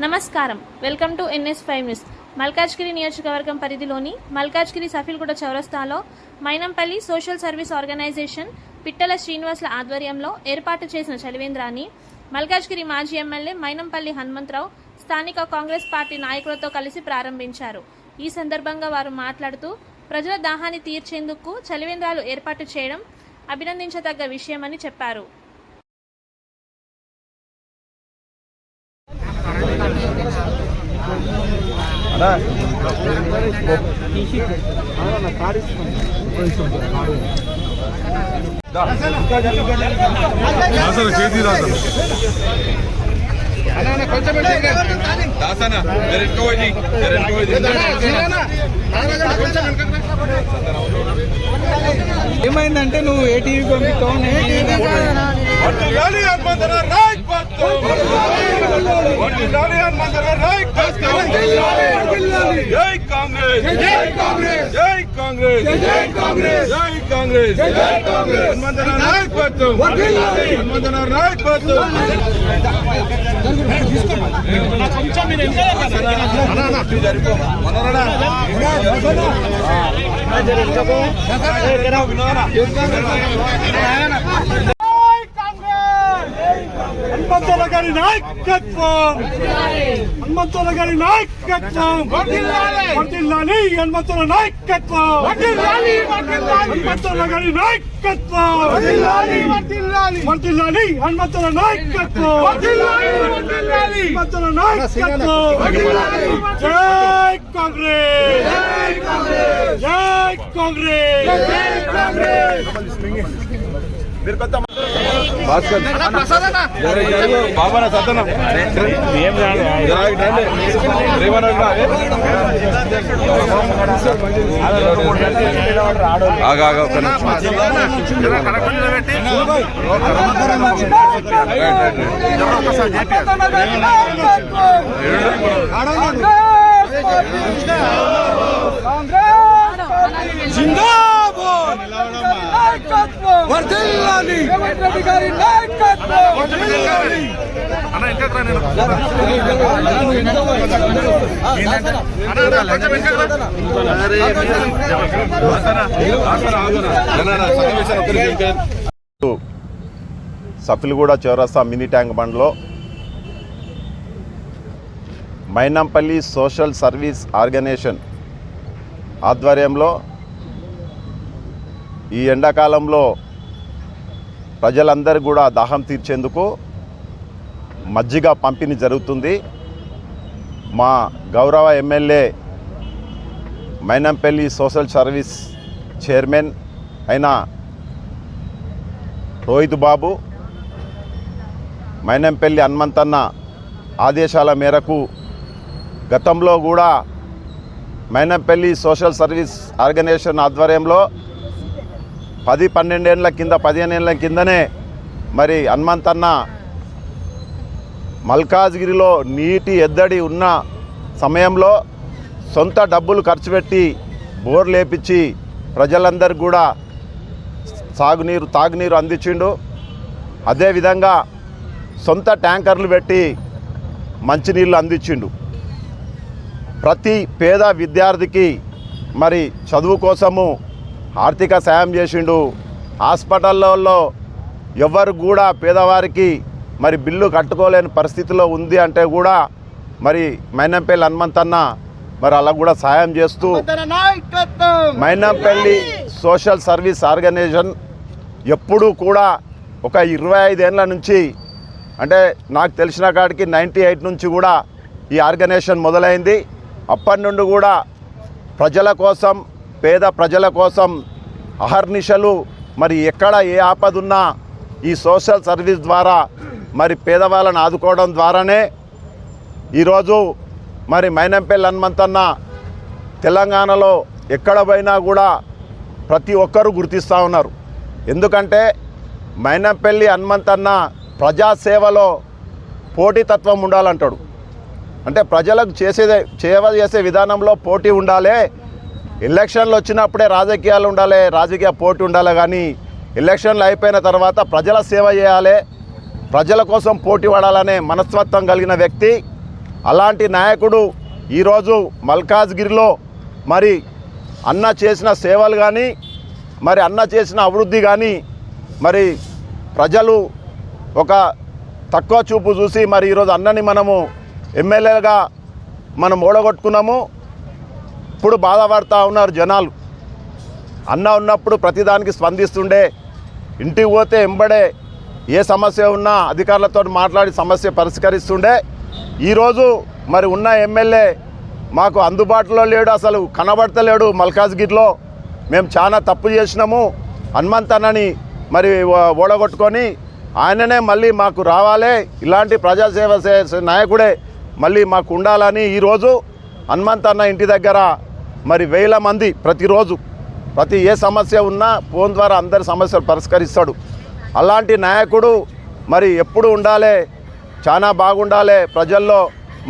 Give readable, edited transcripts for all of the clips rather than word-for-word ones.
నమస్కారం. Welcome to NS5 news. Malkajgiri నియోజకవర్గం పరిధిలోని మల్కాజ్గిరి సఫీల్గూడ చౌరస్తాలో మైనంపల్లి సోషల్ సర్వీస్ ఆర్గనైజేషన్ పిట్టల శ్రీనివాసుల ఆధ్వర్యంలో ఏర్పాటు చేసిన చలివేంద్రాన్ని మల్కాజ్గిరి మాజీ ఎమ్మెల్యే మైనంపల్లి హనుమంతరావు స్థానిక కాంగ్రెస్ పార్టీ నాయకులతో కలిసి ప్రారంభించారు. ఈ సందర్భంగా వారు మాట్లాడుతూ ప్రజల దాహాన్ని తీర్చేందుకు చలివేంద్రాలు ఏర్పాటు చేయడం అభినందించదగ్గ విషయమని చెప్పారు. ఏమైందంటే నువ్వు ఏ టీవీ పంపిస్తావు? జై కాంగ్రెస్, జై కాంగ్రెస్, జై కాంగ్రెస్, జై కాంగ్రెస్, జై కాంగ్రెస్, జై కాంగ్రెస్. హనుమంతన నాయకత్వం, హనుమంతన నాయకత్వం. హనుమంతుల గారి నాయకత్వం, హనుమంతుల గారి నాయకత్వం, వర్ధిల్లాలి హనుమంతుల నాయకత్వం, హనుమంతుల గారి నాయకత్వం, వర్ధిల్లాలి హనుమంతుల నాయకత్వం, హనుమంతుల నాయకత్వం. జై కాంగ్రెస్, జై కాంగ్రెస్. బాబా సతన జిందాబాద్, వర్ధిల్లాలి గారి నాయకత్వం. సఫీల్గూడ చౌరస్తా మినీ ట్యాంక్ బండ్లో మైనంపల్లి సోషల్ సర్వీస్ ఆర్గనైజేషన్ ఆధ్వర్యంలో ఈ ఎండాకాలంలో ప్రజలందరూ కూడా దాహం తీర్చేందుకు మజ్జిగ పంపిణీ జరుగుతుంది. మా గౌరవ MLA Mynampally social service chairman అయిన రోహిత్ బాబు, మైనంపల్లి హనుమంతన్న ఆదేశాల మేరకు గతంలో కూడా మైనంపల్లి సోషల్ సర్వీస్ ఆర్గనైజేషన్ ఆధ్వర్యంలో 10-12 ఏళ్ళ కింద 15 ఏళ్ళ కిందనే మరి హనుమంతన్న మల్కాజ్గిరిలో నీటి ఎద్దడి ఉన్న సమయంలో సొంత డబ్బులు ఖర్చు పెట్టి బోర్ లేపించి ప్రజలందరికీ కూడా తాగునీరు అందించిండు. అదేవిధంగా సొంత ట్యాంకర్లు పెట్టి మంచినీళ్ళు అందించిండు. ప్రతి పేద విద్యార్థికి మరి చదువు కోసము ఆర్థిక సాయం చేసిండు. హాస్పిటల్లో ఎవరు కూడా పేదవారికి మరి బిల్లు కట్టుకోలేని పరిస్థితిలో ఉంది అంటే కూడా మరి మైనంపల్లి హనుమంతన్న మరి అలా కూడా సాయం చేస్తూ మైనంపల్లి సోషల్ సర్వీస్ ఆర్గనైజేషన్ ఎప్పుడూ కూడా ఒక 25 ఏళ్ళ నుంచి, అంటే నాకు తెలిసిన కాడికి 98 నుంచి కూడా ఈ ఆర్గనైజేషన్ మొదలైంది. అప్పటి నుండి కూడా ప్రజల కోసం, పేద ప్రజల కోసం అహర్నిశలు మరి ఎక్కడ ఏ ఆపదున్నా ఈ సోషల్ సర్వీస్ ద్వారా మరి పేదవాళ్ళని ఆదుకోవడం ద్వారానే ఈరోజు మరి మైనంపల్లి హనుమంతన్న తెలంగాణలో ఎక్కడ పోయినా కూడా ప్రతి ఒక్కరూ గుర్తిస్తూ ఉన్నారు. ఎందుకంటే మైనంపల్లి హనుమంతన్న ప్రజాసేవలో పోటీతత్వం ఉండాలంటాడు. అంటే ప్రజలకు సేవ చేసే విధానంలో పోటీ ఉండాలి. ఎలక్షన్లు వచ్చినప్పుడే రాజకీయాలు ఉండాలి, రాజకీయ పోటీ ఉండాలి. కానీ ఎలక్షన్లు అయిపోయిన తర్వాత ప్రజల సేవ చేయాలి, ప్రజల కోసం పోటీ పడాలనే మనస్తత్వం కలిగిన వ్యక్తి. అలాంటి నాయకుడు ఈరోజు మల్కాజ్గిరిలో మరి అన్న చేసిన సేవలు కానీ మరి అన్న చేసిన అభివృద్ధి కానీ మరి ప్రజలు ఒక తక్కువ చూపు చూసి మరి ఈరోజు అన్నని మనము ఎమ్మెల్యేగా మనం ఓడగొట్టుకున్నాము. ఇప్పుడు బాధపడుతూ ఉన్నారు జనాలు. అన్న ఉన్నప్పుడు ప్రతిదానికి స్పందిస్తుండే, ఇంటికి పోతే ఎంబడే ఏ సమస్య ఉన్నా అధికారులతో మాట్లాడి సమస్య పరిష్కరిస్తుండే. ఈరోజు మరి ఉన్న ఎమ్మెల్యే మాకు అందుబాటులో లేడు, అసలు కనబడతలేడు. మల్కాజ్గిరిలో మేము చాలా తప్పు చేసినాము, హనుమంతన్నని మరి ఓడగొట్టుకొని ఆయననే మళ్ళీ మాకు రావాలి, ఇలాంటి ప్రజాసేవ నాయకుడే మళ్ళీ మాకు ఉండాలని ఈరోజు హనుమంతన్న ఇంటి దగ్గర మరి వేల మంది ప్రతిరోజు ప్రతి ఏ సమస్య ఉన్నా ఫోన్ ద్వారా అందరి సమస్యలు పరిష్కరిస్తాడు. అలాంటి నాయకుడు మరి ఎప్పుడు ఉండాలి, చాలా బాగుండాలి ప్రజల్లో.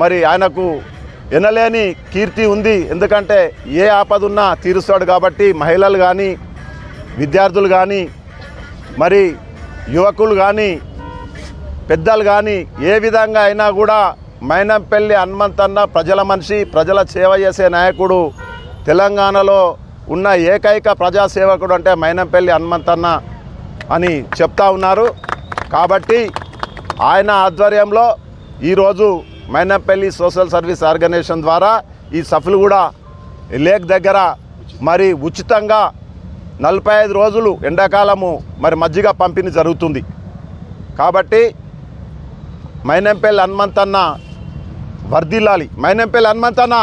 మరి ఆయనకు ఎనలేని కీర్తి ఉంది, ఎందుకంటే ఏ ఆపద ఉన్నా తీరుస్తాడు కాబట్టి మహిళలు కానీ విద్యార్థులు కానీ మరి యువకులు కానీ పెద్దలు కానీ ఏ విధంగా అయినా కూడా మైనంపల్లి హనుమంతన్న ప్రజల మనిషి, ప్రజల సేవ చేసే నాయకుడు. తెలంగాణలో ఉన్న ఏకైక ప్రజాసేవకుడు అంటే మైనంపల్లి హనుమంతన్న అని చెప్తా ఉన్నారు. కాబట్టి ఆయన ఆధ్వర్యంలో ఈరోజు మైనంపల్లి సోషల్ సర్వీస్ ఆర్గనైజేషన్ ద్వారా ఈ సఫిల్గూడ లేక్ దగ్గర మరి ఉచితంగా 45 రోజులు ఎండాకాలము మరి మజ్జిగ పంపిణీ జరుగుతుంది. కాబట్టి మైనంపల్లి హనుమంతన్న వర్ధిల్లాలి. మైనంపల్లి హనుమంతన్న